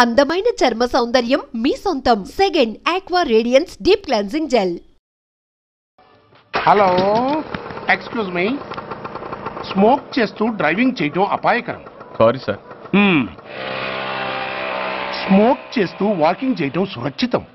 అందమైన చర్మ సౌందర్యం మీ సొంతం. Second aqua radiance deep cleansing gel. Hello, excuse me. Smoke చేస్తూ డ్రైవింగ్ చేయటం అపాయకరం. Sorry sir. స్మోక్ చేస్తూ వాకింగ్ చేయటం సురక్షితం.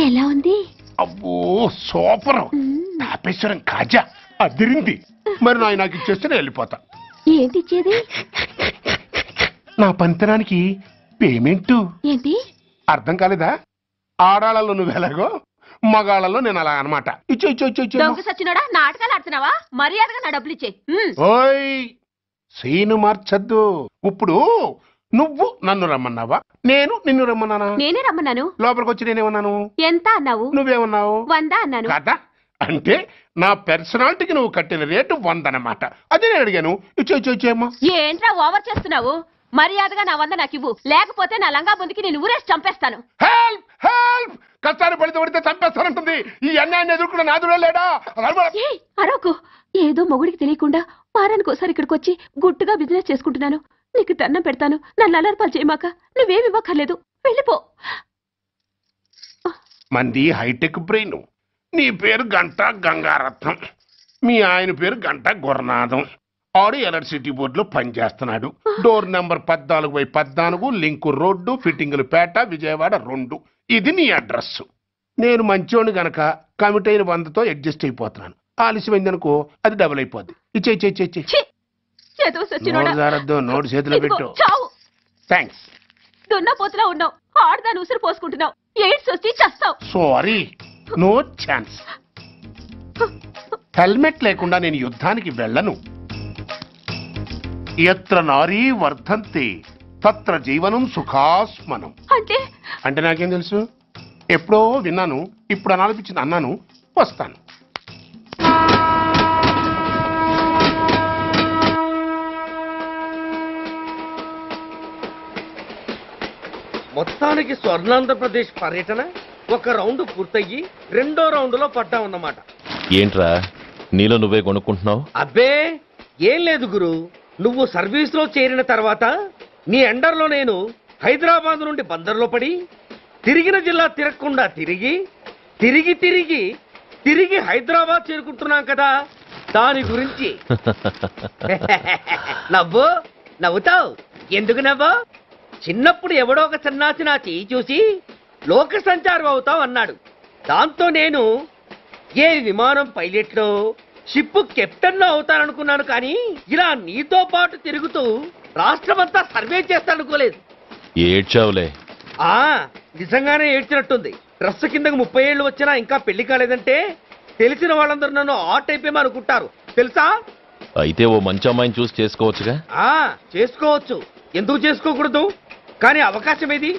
ఎలా ఉంది? అబ్బో సూపర్. తాపేశ్వరం కాజా అదిరింది. మరి నాకు ఇచ్చేస్తే నేను వెళ్ళిపోతా. ఏంటి ఇచ్చేది? నా పంతనానికి పేమెంట్. ఏంటి అర్థం కాలేదా? ఆడాళ్ళలో నువ్వు ఎలాగో, మగాళ్ళలో నేను అలా అనమాట. ఇచ్చో ఇచ్చో ఇచ్చో ఇచ్చో. దొంగ సచ్చినోడా, నాటకాలు ఆడుతున్నావా? మర్యాదగా నా డబ్బులు ఇచ్చే. ఓయ్ సీను మార్చద్దు. ఇప్పుడు నువ్వు నన్ను రమ్మన్నావా, నేను నిన్ను రమ్మన్నానా? నేనే రమ్మన్నాను. లోపలికి వచ్చి నేనేమన్నాను? ఎంత అన్నావు? నువ్వేమన్నావు? 100 అన్నాను. కదా, అంటే నా పర్సనాలిటీకి నువ్వు కట్టిన రేటు 100 అన్నమాట. అదే నేను అడిగాను. ఇచ్చో ఇచ్చో ఇచ్చేమ్మా. ఏంట్రా ఓవర్ చేస్తున్నావు? మర్యాదగా నా 100 నాకు ఇవ్వు, లేకపోతే నా లంగా బొందికి నేను ఊరేసి చంపేస్తాను. Help help. కష్టాన్ని పడితే చంపేస్తానంటుంది. ఈ అన్యాయాన్ని ఎదుర్కొన్న నాదుడే లేడా? అరకు ఏదో మొగుడికి తెలియకుండా వారానికి ఒకసారి ఇక్కడికి వచ్చి గుట్టుగా బిజినెస్ చేసుకుంటున్నాను. నీకు దండం పెడతాను, నన్ను అలర్పాలు చేయమాక. నువ్వేమి ఇవ్వక్కర్లేదు, వెళ్ళిపో. మంది హైటెక్ బ్రెయిన్. నీ పేరు గంట గంగారత్నం, మీ ఆయన పేరు గంట గురునాథం. ఆడు ఎలక్ట్రిసిటీ బోర్డులో పనిచేస్తున్నాడు. డోర్ నెంబర్ 14/14, లింకు రోడ్డు, ఫిట్టింగులు పేట, విజయవాడ 2. ఇది నీ అడ్రస్. నేను మంచోని గనక కమిట్ అయిన 100తో అడ్జస్ట్ అయిపోతున్నాను. ఆలస్యమైందనుకో అది డబుల్ అయిపోద్ది. ఇచ్చే నోటు చేతిలో పెట్టు. థ్యాంక్స్. దున్నపోతులా ఉన్నావు, ఆడదాని ఉసురు పోసుకుంటున్నావు. ఎయిడ్స్ వచ్చి చస్తావు. Sorry, no chance. హెల్మెట్ లేకుండా నేను యుద్ధానికి వెళ్ళను. ఎత్ర నారీ వర్ధంతి తత్ర జీవనం సుఖాస్మనం. అంటే నాకేం తెలుసు? ఎప్పుడో విన్నాను, ఇప్పుడు అనాలనిపించింది అన్నాను. వస్తాను. మొత్తానికి స్వర్ణాంధ్రప్రదేశ్ పర్యటన ఒక రౌండ్ పూర్తయ్యి 2వ రౌండ్లో పడ్డామన్నమాట. ఏంట్రా నీలో నువ్వే కొనుక్కుంటున్నావు? అబ్బే ఏం లేదు గురు. నువ్వు సర్వీస్లో చేరిన తర్వాత నీ అండర్లో నేను హైదరాబాద్ నుండి బందర్లో పడి తిరిగిన జిల్లా తిరగకుండా తిరిగి హైదరాబాద్ చేరుకుంటున్నాం కదా, దాని గురించి. నవ్వుతావు ఎందుకు? చిన్నప్పుడు ఎవడో ఒక సన్నాసి నా చేయి చూసి లోక సంచారం అవుతావు అన్నాడు. దాంతో నేను ఏ విమానం పైలట్లో, షిప్ కెప్టెన్ అవుతాననుకున్నాను. కానీ ఇలా నీతో పాటు తిరుగుతూ రాష్ట్రమంతా సర్వే చేస్తానుకోలేదు. ఏడ్చావులే. నిజంగానే ఏడ్చినట్టుంది. డ్రెస్ కిందకు 30 ఏళ్ళు వచ్చినా ఇంకా పెళ్లి కాలేదంటే తెలిసిన వాళ్ళందరూ నన్ను ఆ టైప్ ఏమో అనుకుంటారు తెలుసా? అయితే ఓ మంచి అమ్మాయిని చూసి చేసుకోవచ్చుగా. చేసుకోవచ్చు, ఎందుకు చేసుకోకూడదు? కానీ అవకాశం ఏది?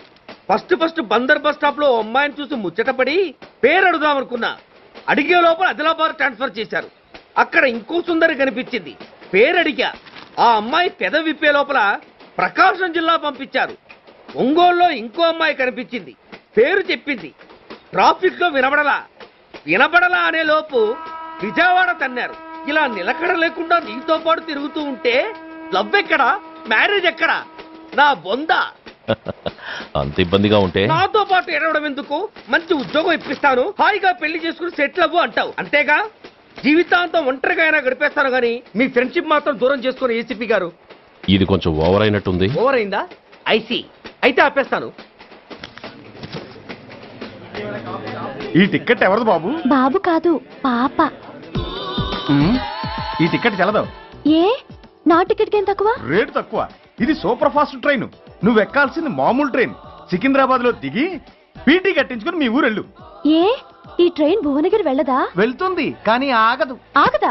ఫస్ట్ బందర్ బస్ స్టాప్ లో అమ్మాయిని చూసి ముచ్చటపడి పేరు అడుగుదామనుకున్నా. అడిగే లోపల ఆదిలాబాద్ ట్రాన్స్ఫర్ చేశారు. అక్కడ ఇంకో సుందరి కనిపించింది. పేరు అడిగా. ఆ అమ్మాయి పెద విప్పే లోపల ప్రకాశం జిల్లా పంపించారు. ఒంగోలులో ఇంకో అమ్మాయి కనిపించింది. పేరు చెప్పింది. ట్రాఫిక్ లో వినబడలా అనే లోపు విజయవాడ తన్నారు. ఇలా నిలకడ లేకుండా నీతో పాటు తిరుగుతూ ఉంటే లవ్ ఎక్కడా, మ్యారేజ్ ఎక్కడా? నా బొంద. అంత ఇబ్బందిగా ఉంటే నాతో పాటు ఎడవడం ఎందుకు? మంచి ఉద్యోగం ఇప్పిస్తాను, హాయిగా పెళ్లి చేసుకుని సెటిల్ అవ్వు అంటావు అంతేగా. జీవితాంతం ఒంటరిగా అయినా గడిపేస్తాను గానీ మీ ఫ్రెండ్షిప్ మాత్రం దూరం చేసుకుని ఏసీపీ గారు. ఇది కొంచెం ఓవర్ అయినట్టుంది. ఓవర్ అయిందా? ఐసీ. అయితే ఆపేస్తాను. ఈ టికెట్ ఎవరిది బాబు? బాబు కాదు, పాప. ఈ టికెట్ చెల్లదు. ఏ నా టికెట్ ఏం తక్కువ? రేటు తక్కువ. ఇది సూపర్ ఫాస్ట్ ట్రైన్. నువ్వు ఎక్కాల్సింది మామూలు ట్రైన్. సికింద్రాబాద్ లో దిగి పీటీ కట్టించుకుని మీ ఊరెళ్ళు. ఏ ఈ ట్రైన్ భువనగిరి వెళ్ళదా? వెళ్తుంది కానీ ఆగదు. ఆగదా?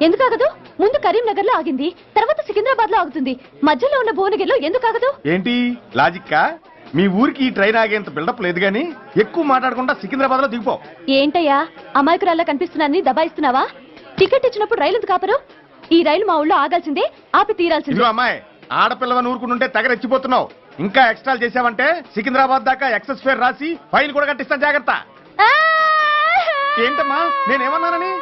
ఎందుకు ఆగదు? ముందు కరీంనగర్ లో ఆగింది, తర్వాత సికింద్రాబాద్ లో ఆగుతుంది. మధ్యలో ఉన్న భువనగిరిలో ఎందుకు ఆగదు? ఏంటి లాజిక్కా? మీ ఊరికి ఈ ట్రైన్ ఆగేంత బిల్డప్ లేదు గానీ ఎక్కువ మాట్లాడకుండా సికింద్రాబాద్ లో దిగిపో. ఏంటయ్యా అమాయకురాల్లా కనిపిస్తున్నాన్ని దబాయిస్తున్నావా? టికెట్ ఇచ్చినప్పుడు రైలు ఎందుకు ఆపరు? ఈ రైలు మా ఊళ్ళో ఆగాల్సిందే, ఆపి తీరాల్సిందే. ఇదిగో అమ్మాయి, ఆడపిల్లవని ఊరుకుంటుంటే తెగరెచ్చిపోతున్నావు. ఇంకా ఎక్స్ట్రాలు చేసావంటే సికింద్రాబాద్ దాకా ఎక్సెస్ ఫేర్ రాసి ఫైల్ కూడా కట్టిస్తాను, జాగ్రత్త. ఏంటమ్మా నేనేమన్నానని?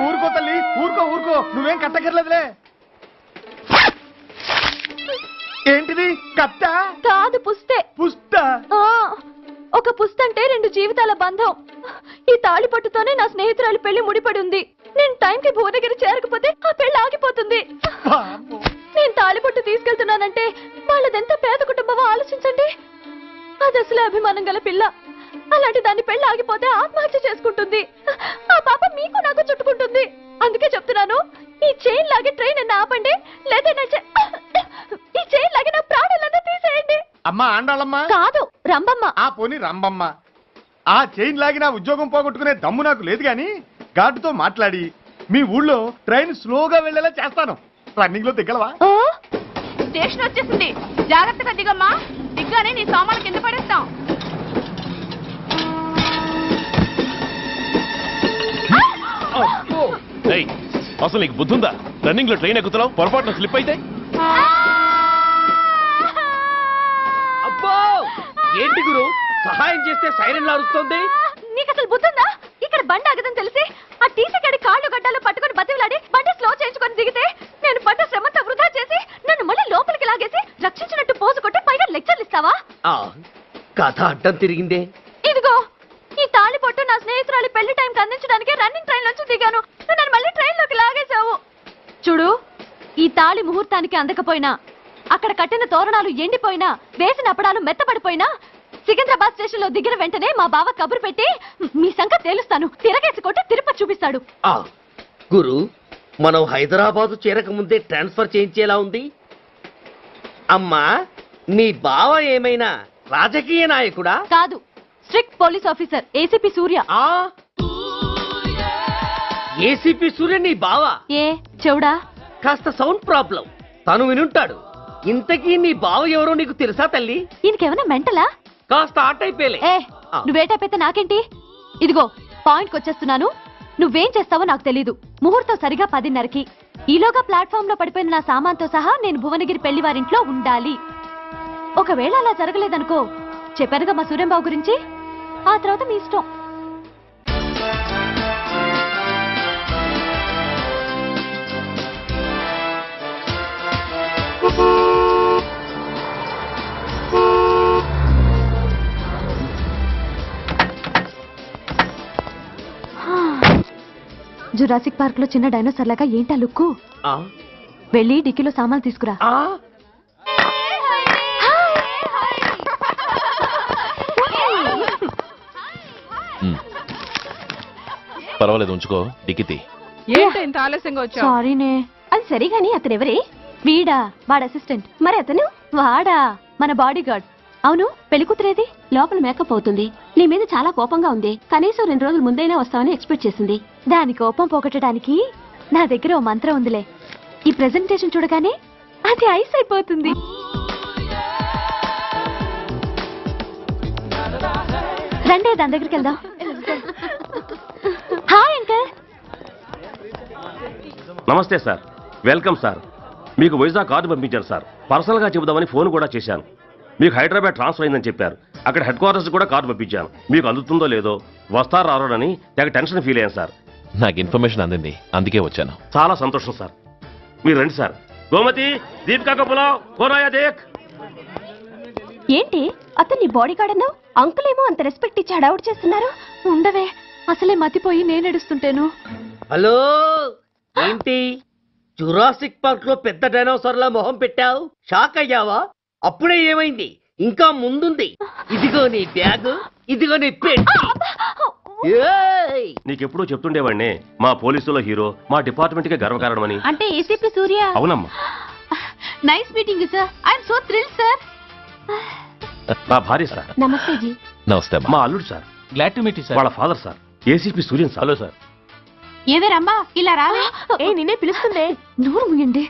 ఊరుకో తల్లి, ఊరుకో ఊరుకో, నువ్వేం కట్టకర్లేదులే. ఏంటిది? కట్ట కాదు, పుస్తే. పుష్ట? ఒక పుస్తంటే 2 జీవితాల బంధం. ఈ తాళి పట్టుతోనే నా స్నేహితురాలి పెళ్లి ముడిపడి ఉంది. నేను టైంకి భువనగిరి చేరకపోతే ఆ పెళ్లి ఆగిపోతుంది. నేను తాళిపట్టు తీసుకెళ్తున్నానంటే వాళ్ళదెంత పేద కుటుంబమో ఆలోచించండి. అది అసలు అభిమానం గల పిల్ల. అలాంటి దాన్ని పెళ్లి ఆగిపోతే ఆత్మహత్య చేసుకుంటుంది. ఆ పాప మీకు నాకు చుట్టుకుంటుంది. అందుకే చెప్తున్నాను, ఈ చైన్ లాగే ట్రైన్ అన్న ఆపండి, లేదా ఈ చైన్ లాగే నా ప్రాణాలన్నా తీసేయండి. అమ్మా ఆండాళ్ళమ్మ కాదు, రంబమ్మ. ఆ పోని రంబమ్మ. ఆ చైన్ లాగి నా ఉద్యోగం పోగొట్టుకునే దమ్ము నాకు లేదు గాని గార్డుతో మాట్లాడి మీ ఊళ్ళో ట్రైన్ స్లోగా వెళ్లేలా చేస్తాను. రన్నింగ్ లో దిగలవా? స్టేషన్ వచ్చేసింది, జాగ్రత్తగా దిగమ్మా. దిగ్గానే నీ సామాన్లు కింద పడేస్తాం. ఏయ్, అసలు నీకు బుద్ధుందా? రన్నింగ్ లో ట్రైన్ ఎక్కుతున్నావు, పొరపాటున స్లిప్ అయితే? అబ్బో ఏంటి గురు, సహాయం చేస్తే సైరన్ అరుస్తోంది. నీకు అసలు బుద్ధుందా? ఇక్కడ బండి ఆగదని తెలిసి ఆ టీసీ గడి కాళ్ళు గడ్డాలు పట్టుకుని బతిలాడి బండి స్లో చేయించుకొని దిగితే నేను పడ్డ శ్రమంతా వృధా చేసి నన్ను మళ్ళీ లోపలికి లాగేసి రక్షించినట్టు పోజు కొట్టి పైగా లెక్చర్లు ఇస్తావా? కథ అడ్డం తిరిగిందే. ఇదిగో ఈ తాళి పొట్టు నా స్నేహితురాలి పెళ్లి టైంకి అందించడానికి రన్నింగ్ ట్రైన్ నుంచి దిగాను. నువ్వు నన్ను మళ్ళీ ట్రైన్ లోకి లాగేశావు. చూడు, ఈ తాళి ముహూర్తానికి అందకపోయినా, అక్కడ కట్టిన తోరణాలు ఎండిపోయినా, వేసిన అప్పడాలు మెత్తబడిపోయినా, సికింద్రాబాద్ స్టేషన్ లో దిగిన వెంటనే మా బావ కబురు పెట్టి మీ సంగతి తేలుస్తాను, తిరగేసి కొట్టి తిరుపతి చూపిస్తాడు. గురు, మనం హైదరాబాదు చేరక ముందే ట్రాన్స్ఫర్ చేయించేలా ఉంది. అమ్మా, నీ బావ ఏమైనా రాజకీయ నాయకుడా? కాదు, స్ట్రిక్ట్ పోలీస్ ఆఫీసర్, ఏసీపీ సూర్య. ఏసీపీ సూర్య నీ బావా? ఏ చెవుడా? కాస్త సౌండ్ ప్రాబ్లం, తను వినుంటాడు. ఇంతకీ నీ బావ ఎవరో నీకు తెలుసా తల్లి? ఈయనకేమైనా మెంటలా? కాస్త ఆటైపోలే. నువ్వేటైపోతే నాకేంటి? ఇదిగో పాయింట్కి వచ్చేస్తున్నాను. నువ్వేం చేస్తావో నాకు తెలీదు. ముహూర్తం సరిగా 10:30కి. ఈలోగా ప్లాట్ఫామ్ లో పడిపోయిన నా సామాన్తో సహా నేను భువనగిరి పెళ్లి వారింట్లో ఉండాలి. ఒకవేళ అలా జరగలేదనుకో, చెప్పానుగా మా సూర్యంబాబు గురించి, ఆ తర్వాత మీ ఇష్టం. జురాసిక్ పార్క్ లో చిన్న డైనోసార్ లాగా ఏంటా లుక్కు? వెళ్ళి డిక్కీలో సామాన్లు తీసుకురా. పర్వాలేదు, ఉంచుకో. డిక్కితి. ఏంటి ఇంత ఆలస్యంగా వచ్చావు? సారీనే. అది సరిగాని అతనెవరే? వీడా, వాడు అసిస్టెంట్. మరి అతను? వాడా, మన బాడీ గార్డ్. అవును, పెళ్లి కూతురేది? లోపల మేకప్ అవుతుంది. నీ మీద చాలా కోపంగా ఉంది. కనీసం 2 రోజుల ముందైనా వస్తావని ఎక్స్పెక్ట్ చేసింది. దాని కోపం పోగొట్టడానికి నా దగ్గర ఓ మంత్రం ఉందిలే. ఈ ప్రెజెంటేషన్ చూడగానే అది ఐస్ అయిపోతుంది. రండి, దాని దగ్గరికి వెళ్దాం. Hi uncle. నమస్తే సార్, వెల్కమ్ సార్. మీకు వైజాగ్ కార్డు పంపించాను సార్. పర్సనల్గా చెబుదామని ఫోన్ కూడా చేశాను. మీకు హైదరాబాద్ ట్రాన్స్ఫర్ అయిందని చెప్పారు. అక్కడ హెడ్ క్వార్టర్స్ కూడా కార్డు పంపించాను. మీకు అందుతుందో లేదో, వస్తారో రారోడని తెగ టెన్షన్ ఫీల్ అయ్యాను సార్. నాకు ఇన్ఫర్మేషన్ అందింది, అందుకే వచ్చాను. చాలా సంతోషం సార్. మీరు రండి సార్. గోమతి, దీపికా కపులావ్, కోనాయా దేక్. ఏంటి అతన్ని బాడీ గార్డ్ అన్నావు? అంకుల్ ఏమో అంత రెస్పెక్ట్ ఇచ్చి హడావుడు చేస్తున్నారు. ఉండవే, అసలే మతిపోయి నేనెడుస్తుంటేను. హలో, ఏంటి జురాసిక్ పార్క్ లో పెద్ద డైనోసార్ లా మొహం పెట్టావు? షాక్ అయ్యావా? అప్పుడే ఏమైంది? ఇంకా ముందుంది. ఇదిగో నీ బ్యాగ్, ఇదిగో నీ పెట్టి. నీకెప్పుడూ చెప్తుండేవాడిని, మా పోలీసులో హీరో, మా డిపార్ట్మెంట్ కి గర్వకారణమని. అంటే ఏసీపీ సూర్య? అవునమ్మా. Nice meeting sir. I'm so thrilled sir. నా భార్య సార్. నమస్తే జీ. నమస్తే అమ్మా. మా అల్లుడు sir. Glad to meet you sir. వాళ్ళ father sir, ACP Suryan sir. Hello sir. ఏవే రమ్మా, ఇలా రావే. ఏ నిన్నే పిలుస్తుందే. నోరు ముయండి.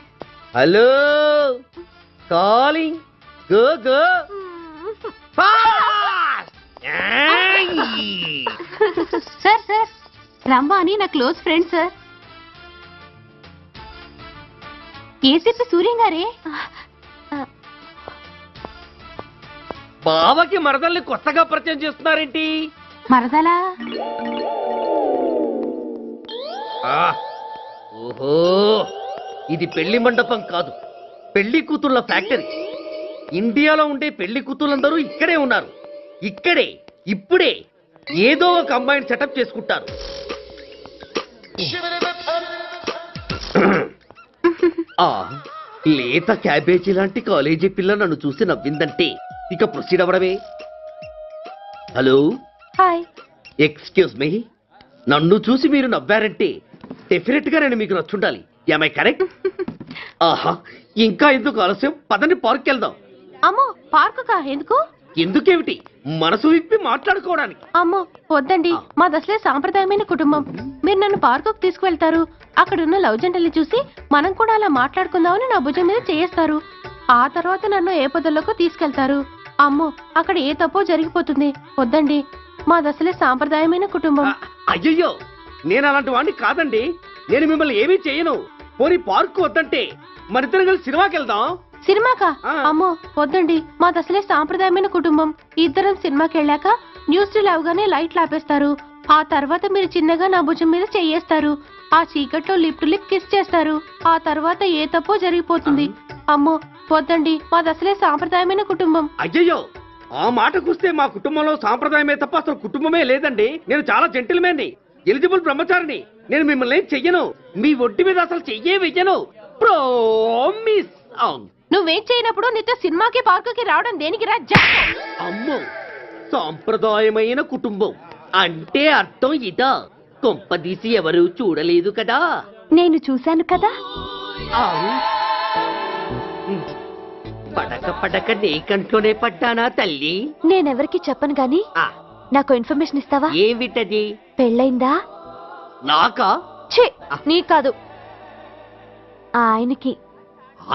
Hello, calling. Go go sir sir Rambha అని నా close friend sir. ACP Suryam గారే. బావకి మరదల్ని కొత్తగా పరిచయం చేస్తున్నారేంటి? మరదలా? ఓహో, ఇది పెళ్లి మండపం కాదు, పెళ్లి కూతుళ్ళ ఫ్యాక్టరీ. ఇండియాలో ఉండే పెళ్లి కూతుళ్ళందరూ ఇక్కడే ఉన్నారు. ఇక్కడే ఇప్పుడే ఏదో ఒక అమ్మాయిని సెటప్ చేసుకుంటారు. ఆ లేత క్యాబేజీ లాంటి కాలేజీ పిల్ల నన్ను చూసి నవ్విందంటే ఇక ప్రొసీడ్ అవ్వడమే. Hello, hi. ఎక్స్క్యూజ్ మీ, నన్ను చూసి మీరు నవ్వారంటే డెఫినెట్ గా నేను మీకు నచ్చుండాలి. Am I correct? ఆహా, ఇంకా ఎందుకు ఆలస్యం, పదండి పార్క్ వెళ్దాం. అమ్మో, పార్కు కా? ఎందుకు? ఎందుకేమిటి, మనసు విప్పి మాట్లాడుకోవడానికి. అమ్మో వద్దండి, మాది అసలే సాంప్రదాయమైన కుటుంబం. మీరు నన్ను పార్కుకు తీసుకువెళ్తారు, అక్కడున్న లవ్ జంటల్ని చూసి మనం కూడా అలా మాట్లాడుకుందామని నా భుజం మీద చేస్తారు. ఆ తర్వాత నన్ను ఏ పొదల్లోకి తీసుకెళ్తారు. అమ్మో, అక్కడ ఏ తప్పో జరిగిపోతుంది. వద్దండి, మాది అసలే సాంప్రదాయమైన కుటుంబం. అయ్యయ్యో, నేను అలాంటి వాడిని కాదండి. నేను మిమ్మల్ని ఏమీ చేయను. పోనీ పార్కు వద్దంటే మనిద్దరం కలిసి సినిమాకి వెళ్దాం. సినిమాకా? అమ్మో వద్దండి, మాది అసలే సాంప్రదాయమైన కుటుంబం. ఇద్దరం సినిమాకి వెళ్ళాక న్యూస్ అవగానే లైట్లు ఆపేస్తారు. ఆ తర్వాత మీరు చిన్నగా నా భుజం మీద చెయ్యేస్తారు. ఆ చీకట్లో లిప్ టు లిప్ కిస్ చేస్తారు. ఆ తర్వాత ఏ తప్పో జరిగిపోతుంది. అమ్మో వద్దండి, మాది అసలే సాంప్రదాయమైన కుటుంబం. అయ్యయ్యో, ఆ మాటకొస్తే మా కుటుంబంలో సాంప్రదాయమే తప్ప అసలు కుటుంబమే లేదండి. నేను చాలా జెంటిల్మెన్ని, ఎలిజిబుల్ బ్రహ్మచారిని. నేను మిమ్మల్ని ఏం చెయ్యను. మీ ఒంటి మీద అసలు చెయ్యే వెయ్యను. ప్రామిస్. నువ్వేం చేయనప్పుడు నీతో సినిమాకి పార్కుకి రావడం దేనికి రా? అమ్మో, సాంప్రదాయమైన కుటుంబం అంటే అర్థం ఇదా? కొంపదీసి ఎవరు చూడలేదు కదా? నేను చూశాను కదా. పడక పడక నీ కంట్లోనే పడ్డానా తల్లి? నేనెవరికి చెప్పను గాని నాకు ఇన్ఫర్మేషన్ ఇస్తావా? ఏమిటది? పెళ్ళైందా? నాకా? ఛీ, నీ కాదు, ఆయనకి.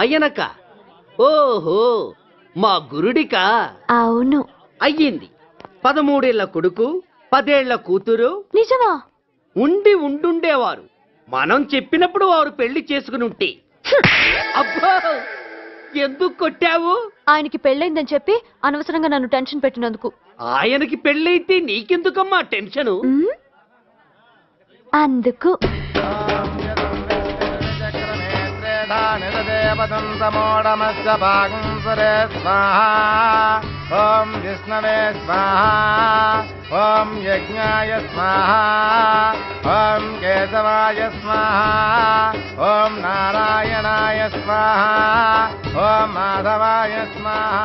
ఆయనక? ఓహో, మా గురుడికా? అవును. అయ్యింది. 13 ఏళ్ల కొడుకు, 10 ఏళ్ల కూతురు. నిజమా? ఉండుండేవారు. మనం చెప్పినప్పుడు వారు పెళ్లి చేసుకుని ఉంటే. అబ్బో, ఎందుకు కొట్టావు? ఆయనకి పెళ్ళైందని చెప్పి అనవసరంగా నన్ను టెన్షన్ పెట్టినందుకు. ఆయనకి పెళ్ళైతే నీకెందుకమ్మా టెన్షను? అందుకు. ఓం విష్ణవే స్వాహా, ఓం యజ్ఞాయ స్వాహా, ఓం కేశవాయ స్వాహా, ఓం నారాయణాయ స్వాహా, ఓం మాధవాయ స్వాహా,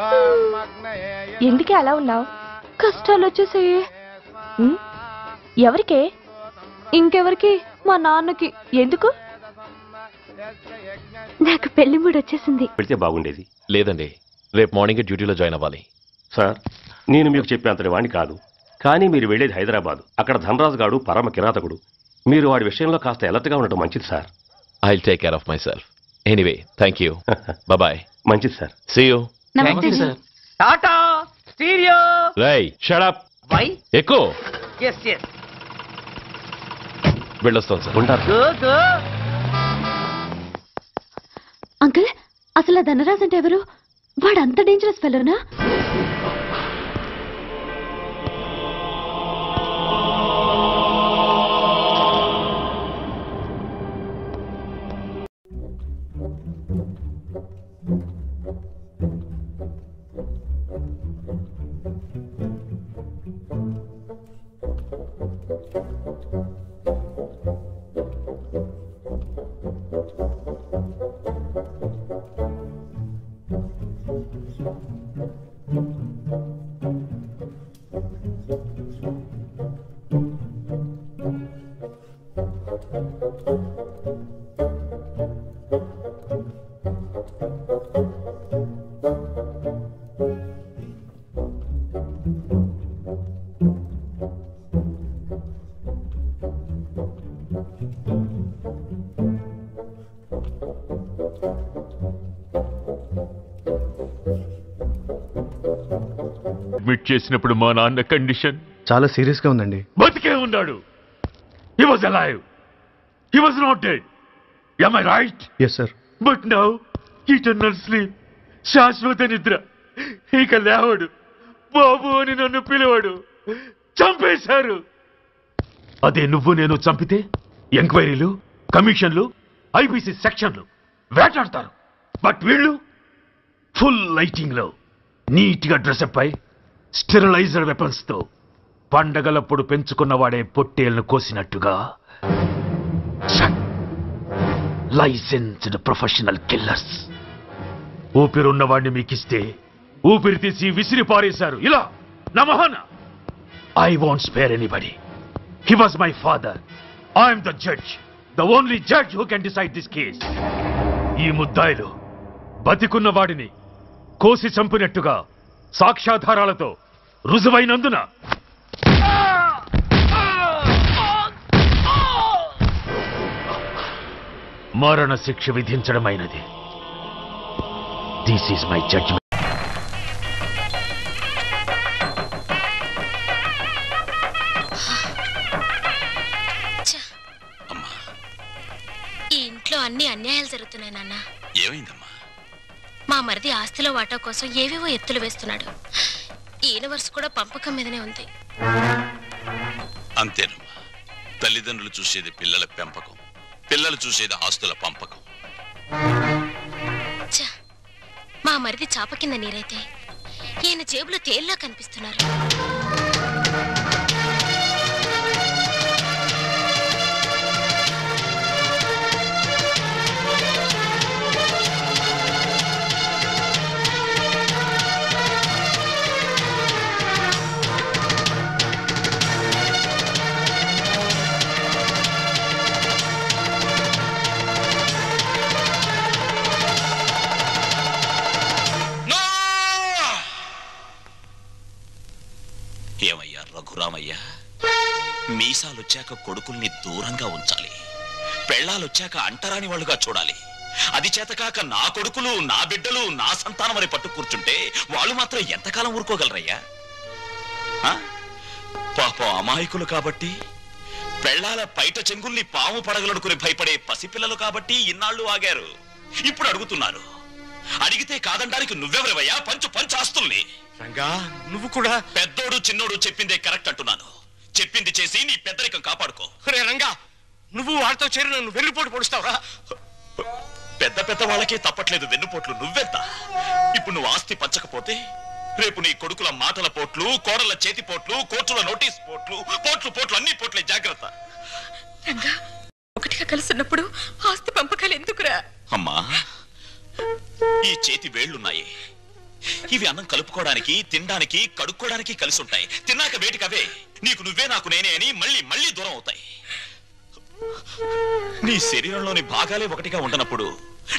ఓం అగ్నయే. ఎందుకే అలా ఉన్నావు? కష్టాలు వచ్చేసాయి. ఎవరికే? ఇంకెవరికి? మా నాన్నకి. ఎందుకు? నాకు పెళ్లి మూడు వచ్చేసింది. పెడితే బాగుండేది. లేదండి, రేపు మార్నింగ్ డ్యూటీలో జాయిన్ అవ్వాలి. సార్, నేను మీకు చెప్పేంతటి వాడిని కాదు, కానీ మీరు వెళ్ళేది హైదరాబాద్. అక్కడ ధనరాజు గాడు పరమ కిరాతకుడు. మీరు వాడి విషయంలో కాస్త ఎలర్ట్గా ఉండటం మంచిది sir. I will take care of my self. Anyway, thank you. Bye. మంచిది sir. See you. Tata stereo. రై షట్ అప్. వై? ఎక్కువ. Yes yes. వెళ్ళొస్తాను సార్. ఉంటారు. Go go. అంకుల్, అసలు ఆ ధనరాజ్ అంటే ఎవరు? వాడు అంత డేంజరస్ ఫెలోనా? అడ్మిట్ చేసినప్పుడు మా నాన్న కండిషన్ చాలా సీరియస్ గా ఉందండి. బతికే ఉన్నాడు. He was alive, he was not dead. Am I right? Yes sir. But now eternal sleep, శాశ్వత నిద్ర. ఇక లేవడు, బాబు అని నన్ను పిలవడు. చంపేశారు. అదే నువ్వు నేను చంపితే ఎంక్వైరీలు, కమిషన్లు, ఐపీసీ సెక్షన్లు వేటాడతారు. బట్ వీళ్ళు ఫుల్ లైటింగ్ లో నీట్ గా డ్రెస్అప్ అయి స్టెరిలైజర్ వెపన్స్ తో పండగలప్పుడు పెంచుకున్నవాడే పొట్టేళ్లను కోసినట్టుగా లైసెన్స్డ్ ప్రొఫెషనల్ కిల్లర్స్. ఊపిరున్నవాడిని మీకిస్తే ఊపిరి తీసి విసిరి పారేశారు ఇలా నా మొహన. I won't spare anybody. He was my father. I'm the judge, the only judge who can decide this case. ఈ ముద్దాయిలు బతికున్న వాడిని కోసి చంపినట్టుగా సాక్ష్యాధారాలతో రుజువైనందున మరణ శిక్ష విధించడమైనది. This is my judgement. ఈ ఇంట్లో అన్ని అన్యాయాలు జరుగుతున్నాయి నాన్న. ఏమైందమ్మా? మా మరిది ఆస్తిలో వాటా కోసం ఏవేవో ఎత్తులు వేస్తున్నాడు. ఈ యూనివర్స్ కూడా పంపకం మీదనే ఉంది. అంతేనమ్మా. తల్లిదండ్రులు చూసేది పిల్లల పెంపకం, పిల్లలు చూసేది ఆస్తుల పంపకం. మా మరిది చాప కింద నీరైతే ఈయన జేబులో తేల్లా కనిపిస్తున్నారు. ఏమయ్యా రఘురామయ్య, మీసాలొచ్చాక కొడుకుల్ని దూరంగా ఉంచాలి, పెళ్ళాలొచ్చాక అంటరాని వాళ్ళుగా చూడాలి. అది చేతకాక నా కొడుకులు, నా బిడ్డలు, నా సంతానం అని పట్టు కూర్చుంటే వాళ్ళు మాత్రం ఎంతకాలం ఊరుకోగలరయ్యా? పాపం అమాయకులు కాబట్టి, పెళ్ళాల పైట చెంగుల్ని పాము పడగలడుకుని భయపడే పసిపిల్లలు కాబట్టి ఇన్నాళ్ళు ఆగారు. ఇప్పుడు అడుగుతున్నారు. అడిగితే కాదండానికి నువ్వెవరివయ్యా? పంచు ఆస్తుల్ని. రంగా, నువ్వు కూడా పెద్దోడు చిన్నోడు చెప్పిందే కరెక్ట్ అంటున్నాను. చెప్పింది చేసి నీ పెద్దరికం కాపాడుకో. రే రంగా, నువ్వు వాడితో చేరి నన్ను వెన్నుపోటు పొడుస్తావురా? పెద్ద వాళ్ళకే తప్పట్లేదు వెన్నుపోట్లు, నువ్వెంత? ఇప్పుడు నువ్వు ఆస్తి పంచకపోతే రేపు నీ కొడుకుల మాటల పోట్లు, కోడల చేతి పోట్లు, కోర్టుల నోటీస్ పోట్లు అన్ని పోట్లే. జాగ్రత్త. రంగా, ఒకటిగా కలుసున్నప్పుడు ఆస్తి పంపకాలు ఎందుకురా? అమ్మా, ఈ చేతి వేళ్లున్నాయి. ఇవి అన్నం కలుపుకోవడానికి, తినడానికి, కడుక్కోవడానికి కలిసి ఉంటాయి. తిన్నాక వేటికి అవే నీకు నువ్వే నాకు నేనే అని మళ్ళీ దూరం అవుతాయి. నీ శరీరంలోని భాగాలే ఒకటిగా ఉండనప్పుడు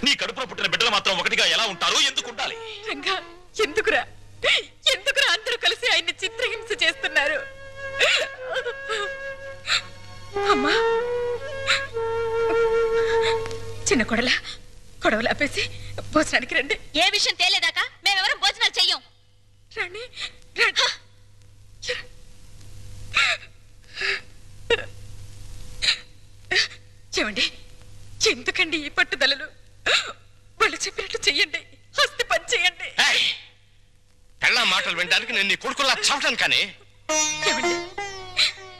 నీ కడుపులో పుట్టిన బిడ్డలు మాత్రం ఒకటిగా ఎలా ఉంటారు? ఎందుకు ఉండాలి? రంగా, ఎందుకురా అందరూ కలిసి ఆయన్ని చిత్రహింస చేస్తున్నారు? అమ్మా, చిన్న కొడవలు ఆపేసి భోజనానికి రండి. ఏ విషయం తేలేదాకా మేమెవరం భోజనాలు చెయ్యం. రండి. ఏమండి, ఎందుకండి ఈ పట్టుదలలు? వాళ్ళు చెప్పినట్లు చెయ్యండి, ఆస్తి పని చెయ్యండి. పెళ్ళా మాటలు వినడానికి నేను నీ కొడుకులా చవటం కానీ. ఏమండి,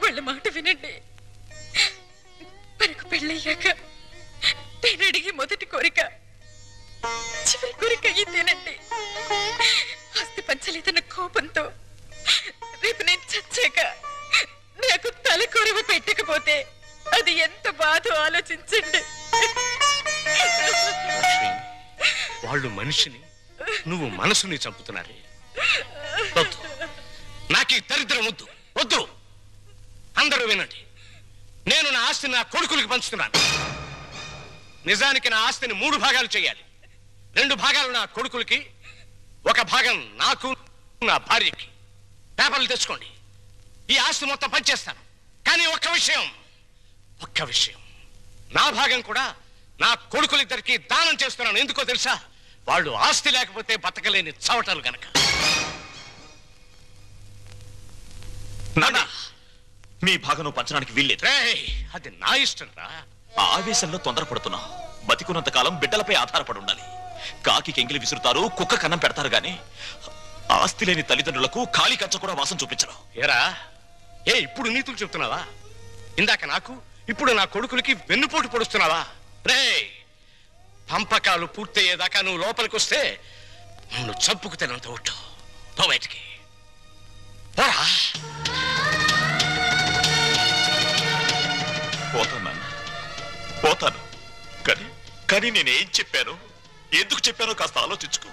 వాళ్ళ మాట వినండి. మనకు పెళ్ళయ్యాక నేను అడిగి మొదటి కోరిక, చివరి కోరిక ఇదేనండి. ఆస్తి పంచలేదన్న కోపంతో రేపు నేను చచ్చాక నాకు తలకొరువు పెట్టకపోతే అది ఎంత బాధో ఆలోచించండి. వాళ్ళు మనిషిని, నువ్వు మనసుని చంపుతున్నారు. నాకు ఈ దరిద్రం వద్దు. అందరూ వినండి. నేను నా ఆస్తిని నా కొడుకులకి పంచుతున్నాను. నిజానికి నా ఆస్తిని 3 భాగాలు చేయాలి. 2 భాగాలు నా కొడుకులకి, 1 భాగం నాకు, నా భార్యకి. పేపర్లు తెచ్చుకోండి. ఈ ఆస్తి మొత్తం పంచేస్తాను. కానీ ఒక్క విషయం, నా భాగం కూడా నా కొడుకులిద్దరికి దానం చేస్తున్నాను. ఎందుకో తెలుసా? వాళ్ళు ఆస్తి లేకపోతే బతకలేని చవటలు గనక. మీ భాగం పంచడానికి వీల్లేదు. అది నా ఇష్టం రా. ఆవేశంలో తొందరపడుతున్నావు. బతికున్నంత కాలం బిడ్డలపై ఆధారపడి ఉండాలి. కాకి కెంగిలి విసురుతారు, కుక్క కన్నం పెడతారు గాని ఆస్తి లేని తల్లిదండ్రులకు ఖాళీ కంచ కూడా వాసం చూపించరు. ఏరా ఇప్పుడు నీతులు చెప్తున్నావా? ఇందాక నాకు, ఇప్పుడు నా కొడుకులకి వెన్నుపోటు పొడుస్తున్నావా? రే పంపకాలు పూర్తయ్యేదాకా నువ్వు లోపలికి వస్తే నువ్వు చంపుకు తినంత ఒట్టు. పో బయటికి పోరా. పోతాను నాన్న, పోతాను. కానీ నేనేం చెప్పాను, ఎందుకు చెప్పానో కాస్త ఆలోచించుకో.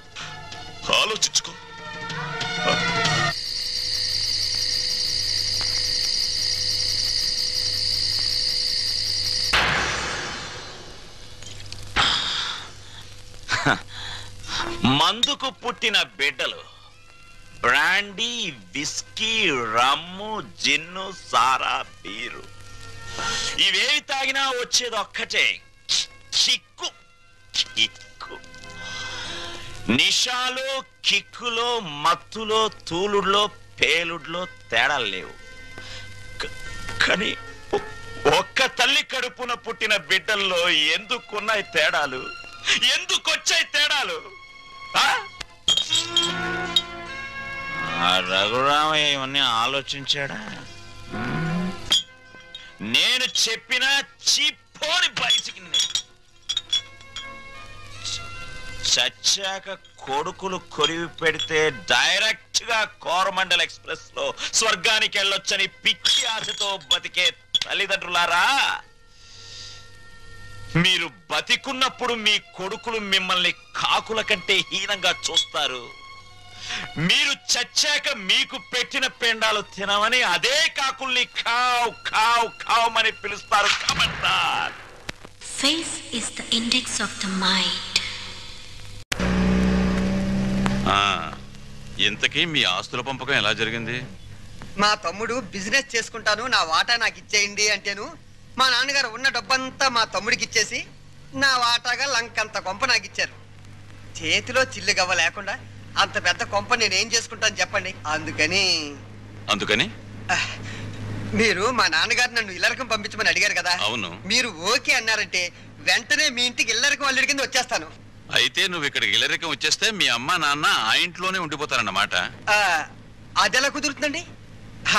మందుకు పుట్టిన బిడ్డలు బ్రాండీ, విస్కీ, రమ్ము, జిన్ను, సారా, బీరు ఇవేవి తాగినా వచ్చేది ఒక్కటే, కిక్కు. నిషాలో, కిక్కులో, మత్తులో, తూలుడులో, పేలుడులో తేడాలు లేవు. కానీ ఒక్క తల్లి కడుపున పుట్టిన బిడ్డల్లో ఎందుకున్నాయి తేడాలు? ఎందుకొచ్చాయి తేడాలు? రఘురామయ్య ఇవన్నీ ఆలోచించాడా? నేను చెప్పిన చిప్పోని బయటికి చచ్చాక కొడుకులు కొరివి పెడితే డైరెక్ట్ గా కోరమండల్ ఎక్స్ప్రెస్ లో స్వర్గానికి వెళ్ళొచ్చని పిచ్చి ఆశతో బతికే తల్లిదండ్రులారా, మీరు బతికున్నప్పుడు మీ కొడుకులు మిమ్మల్ని కాకుల కంటే హీనంగా చూస్తారు. మీరు చచ్చాక మీకు పెట్టిన పెండాలు తినమని అదే కాకుల్ని ఖావ్ ఖావ్ ఖావ్ అని పిలుస్తారు. కమంటార్. Face is the index of the mind. ఇంతకీ మీ ఆస్తుల పంపకం ఎలా జరిగింది? మా తమ్ముడు బిజినెస్ చేసుకుంటాను, నా వాటా నాకు ఇచ్చేయండి అంటేను మా నాన్నగారు ఉన్న డబ్బంతా మా తమ్ముడికి ఇచ్చేసి నా వాటాగా లంకంత కొంప నాకు ఇచ్చారు. చేతిలో చిల్లుగవ్వ లేకుండా అంత పెద్ద కొంప నేనేం చేసుకుంటాను చెప్పండి. అందుకని మీరు మా నాన్నగారు నన్ను ఇల్లరకం పంపించమని అడిగారు కదా. అవును. మీరు ఓకే అన్నారంటే వెంటనే మీ ఇంటికి ఇల్లరకం అల్లుడి కింద వచ్చేస్తాను. అయితే నువ్వు ఇక్కడికి ఇల్లరికం వచ్చేస్తే మీ అమ్మ నాన్న ఆ ఇంట్లోనే ఉండిపోతారన్నమాట. అదెలా కుదురుతుందండి?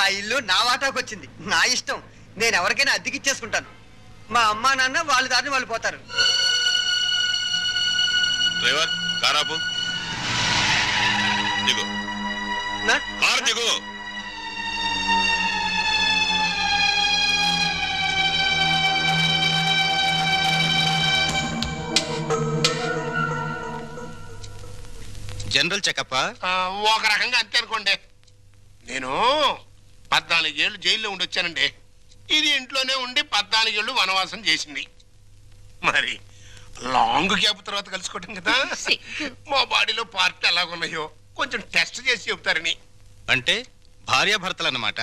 ఆ ఇల్లు నా వాటాకు వచ్చింది, నా ఇష్టం. నేను ఎవరికైనా అద్దెకిచ్చేసుకుంటాను. మా అమ్మా నాన్న వాళ్ళ దారిని వాళ్ళు పోతారు. డ్రైవర్ కారాపు దిగు. కారు దిగు. జనరల్ చెకప్ ఒక రకంగా అంతే అనుకోండి. నేను 14 ఏళ్ళు జైల్లో ఉండొచ్చానండి. ఇది ఇంట్లోనే ఉండి 14 ఏళ్ళు వనవాసం చేసింది. మరి లాంగ్ గ్యాప్ తర్వాత కలుసుకోవటం కదా. మా బాడీలో పార్ట్ ఎలాగున్నాయో కొంచెం టెస్ట్ చేసి చెప్తారని. అంటే భార్యాభర్తలు అన్నమాట.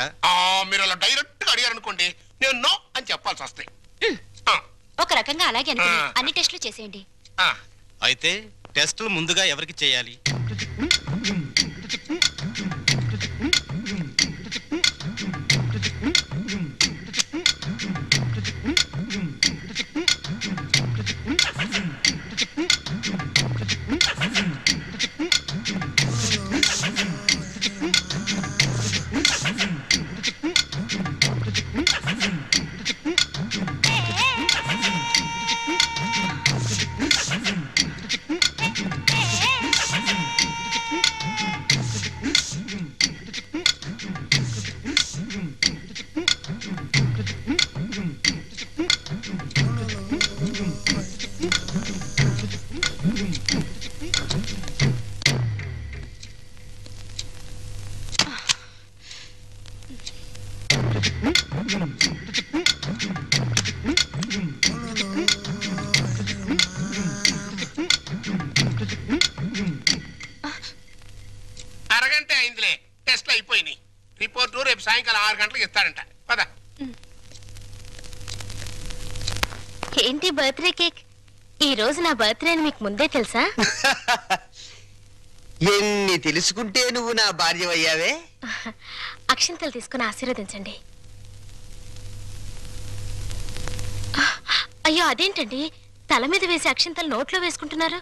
మీరు అలా డైరెక్ట్ గా అడిగారనుకోండి, నేను నో అని చెప్పాల్సి వస్తాయి. ఒక రకంగా అలాగే అన్ని టెస్టులు చేసేయండి. అయితే టెస్టులు ముందుగా ఎవరికి చేయాలి? అరగంట అయిందిలే, టెస్ట్లు అయిపోయినాయి. రిపోర్టు రేపు సాయంకాలం 6 గంటలకు ఇస్తాడంట. పద. ఏంటి బర్త్డే కేక్? ఈ రోజు నా బర్త్డే అని మీకు ముందే తెలుసా? ఎన్ని తెలుసుకుంటే నువ్వు నా భార్య అయ్యావే. అక్షింతలు తీసుకుని ఆశీర్వదించండి. అయ్యో అదేంటండి, తల మీద వేసి అక్షింతలు నోట్లో వేసుకుంటున్నారు?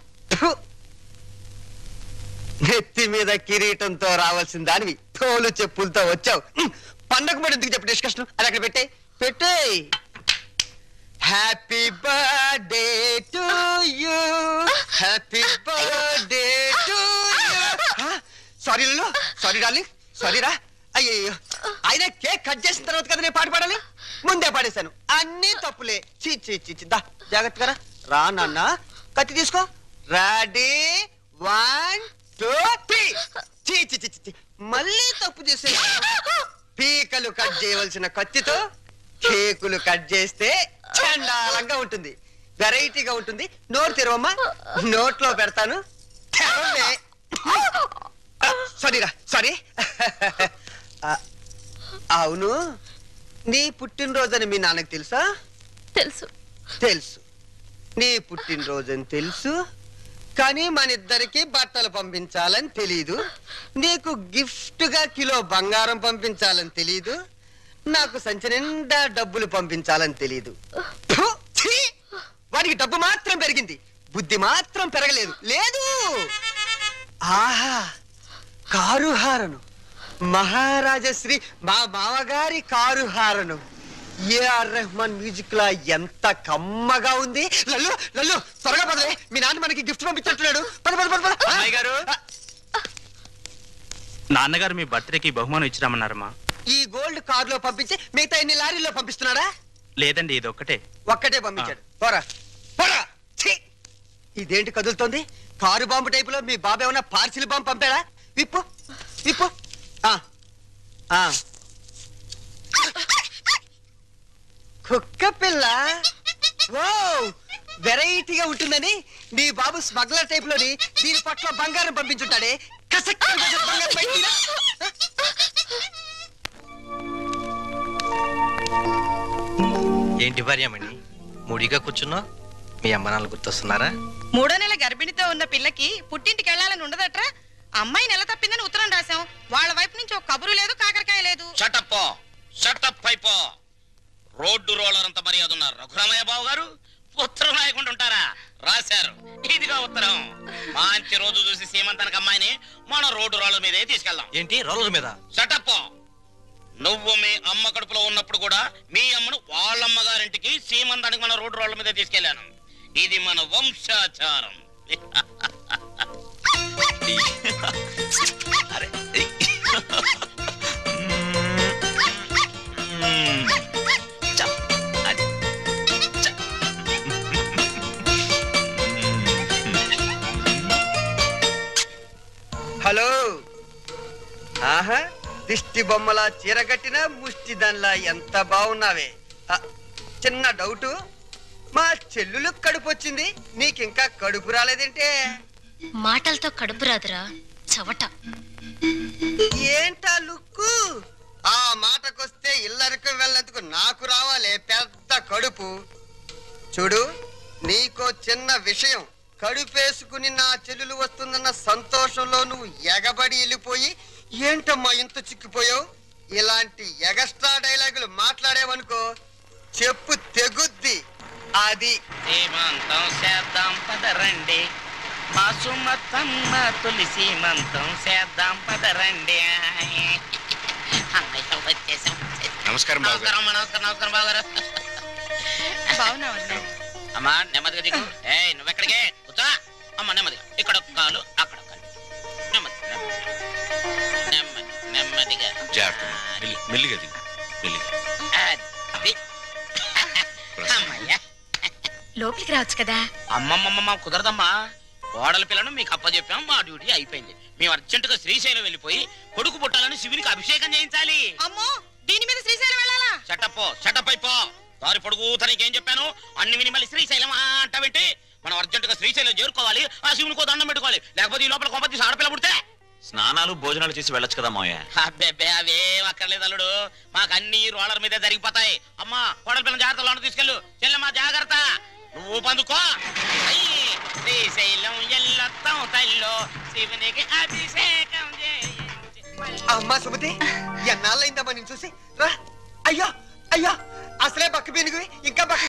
నెత్తి మీద కిరీటంతో రావాల్సిన దానివి తోలు చెప్పులతో వచ్చావు. పండగ మరి ఎందుకు చెప్పు డిస్కషన్? అది అక్కడ పెట్టే. Happy birthday to you, happy birthday to you. Sorry లు, సారీ డార్లింగ్, సారీ రా. అయ్యో ఆయన కేక్ కట్ చేసిన తర్వాత కదా నేను పాట పాడాలి, ముందే పాడేశాను. అన్ని తప్పులే. దా జాగ్రత్తగా రా నాన్న. కత్తి తీసుకో. రెడీ 1 2 3. మళ్ళీ తప్పు చేసే. పీకలు కట్ చేయవలసిన కత్తితో కేకులు కట్ చేస్తే చండాలంగా ఉంటుంది, వెరైటీగా ఉంటుంది. నోరు తెరవమ్మా, నోట్లో పెడతాను. సారీరా, సారీ. అవును, నీ పుట్టినరోజని మీ నాన్నకు తెలుసా? తెలుసు. తెలుసు, నీ పుట్టినరోజని తెలుసు. కానీ మన ఇద్దరికి బట్టలు పంపించాలని తెలీదు. నీకు గిఫ్ట్ గా కిలో బంగారం పంపించాలని తెలీదు. నాకు సంచి నిండా డబ్బులు పంపించాలని తెలీదు. వాడికి డబ్బు మాత్రం పెరిగింది, బుద్ధి మాత్రం పెరగలేదు. లేదు. ఆహా, కారు హారను, మహారాజశ్రీ మా మామగారి కారు హారను. ఏఆర్ రెహమాన్ మ్యూజిక్ లా ఎంత కమ్మగా ఉంది. లల్లు లల్లు త్వరగా పదవే, మీ నాన్న మనకి గిఫ్ట్ పంపించట్లేడు. అమ్మాయి గారు, నాన్నగారు మీ బర్త్డేకి బహుమానం ఇచ్చిరామన్నారమ్మా. ఈ గోల్డ్ కార్ లో పంపించి మిగతా ఎన్ని లారీల్లో పంపిస్తున్నాడా? లేదండి, ఇది ఒక్కటే పంపించాడు. పోరా పోరా. ఇదేంటి కదులుతోంది? కారు బాంబు టైపులో మీ బాబు ఏమన్నా పార్సిల్ బాంబు పంపాడా? విప్పు విప్పు. కుక్క పిల్ల. ఓ, వెరైటీగా ఉంటుందని నీ బాబు స్మగ్లర్ టైప్ లోని దీని పట్ల బంగారం పంపించుంటాడే. ఏంటి భార్యమణి ముడిగా కూర్చున్నా? మీ అమ్మ నాన్న గుర్తొస్తున్నారా? 3వ నెల గర్భిణితో ఉన్న పిల్లకి పుట్టింటికి వెళ్ళాలని ఉండదట్రా. అమ్మాయి నెల తప్పిందని ఉత్తరం రాశాం. వాళ్ళ వైపు నుంచి ఒక కబురు లేదు, కాకరకాయ లేదు. షటప్ అయిపో. రోడ్డు రోలర్ అంత మర్యాద ఉన్నారు రఘురామయ్య బాబు గారు. ఉత్తరం రాయకుండా ఉంటారా? రాశారు. ఇదిగా ఉత్తరం. మంచి రోజు చూసి సీమంతానికి అమ్మాయిని మన రోడ్డు రోలర్ మీదే తీసుకెళ్దాం. ఏంటి రోలర్ మీద? షటప్. నువ్వు మీ అమ్మ కడుపులో ఉన్నప్పుడు కూడా మీ అమ్మను వాళ్ళమ్మ గారింటికి సీమంతానికి మన రోడ్డు రోలర్ మీదే తీసుకెళ్లాను. ఇది మన వంశాచారం. హలో. ఆహా, దిష్టి బొమ్మలా చీరగట్టిన ముష్టి దానిలా ఎంత బాగున్నావే. చిన్న డౌటు, మా చెల్లులు కడుపు వచ్చింది, నీకింకా కడుపు రాలేదేంటే? మాటలతో కడుపు రాదురా చవట. ఏంటా లుక్కు? ఆ మాటకొస్తే ఇల్లరికి వెళ్ళేందుకు నాకు రావాలే పెద్ద కడుపు. చూడు, నీకో చిన్న విషయం. కడుపేసుకుని నా చెల్లెలు వస్తుందన్న సంతోషంలో నువ్వు ఎగబడి వెళ్ళిపోయి ఏంటమ్మా ఇంత చిక్కిపోయావు? ఇలాంటి ఎగస్ట్రా డైలాగులు మాట్లాడేవనుకో చెప్పు తెగుద్ది. అది సీమంతం చేద్దాం పదరండి, మా సుమతమ్మ తొలి సీమంతం చేద్దాం పదరండి. వచ్చేసాం. నమస్కారం నమస్కారం నమస్కారం బాగారు. బాగున్నావు అమ్మా, నెమ్మదిగా దిగు. నువ్వెక్కడికే కూర్చో. అమ్మ నెమ్మదిగా, ఇక్కడ కాలు అక్కడ కాలు. నెమ్మది నెమ్మది నెమ్మదిగా మెల్లిగా దిగు. లోపలికి రావచ్చు కదా. అమ్మమ్మమ్మ కుదరదమ్మా. కోడల పిల్లను మీకు అప్పచెప్పాం, మా డ్యూటీ అయిపోయింది. మేము అర్జెంటుగా శ్రీశైలం వెళ్ళిపోయి కొడుకు పుట్టాలని శివునికి అభిషేకం చేయించాలి. అమ్మో, దీని మీద శ్రీశైలం వెళ్ళాలా? షటప్ అయిపో. దారి పొడుగు తనకేం చెప్పాను అన్ని విని మళ్ళీ శ్రీశైలం అంటావేంటి? మనం అర్జెంటుగా శ్రీశైలం చేరుకోవాలి, ఆ శివునికో దండం పెట్టుకోవాలి. లేకపోతే ఈ లోపల కొంప తీసి ఆడపిల్ల పుడితే స్నానాలు భోజనాలు చేసి వెళ్ళొచ్చు కదా మావయ్య. అబ్బే అవేం అక్కర్లేదు అల్లుడు, మాకు అన్ని రోలర్ మీదే జరిగిపోతాయి. అమ్మా, కోడల పిల్లని జాగ్రత్త లోన తీసుకెళ్ళు. చెల్లెమ్మా జాగ్రత్త, నువ్వు పందుకో. శ్రీశైలం ఎల్లొత్తం తల్లో శివునికి అభిషేకం అమ్మా సుమతి ఎన్నాళ్ళైందమ్మా నేను చూసి రా. అయ్యో అయ్యో అసలే బక్క పీనుగువి ఇంకా బక్క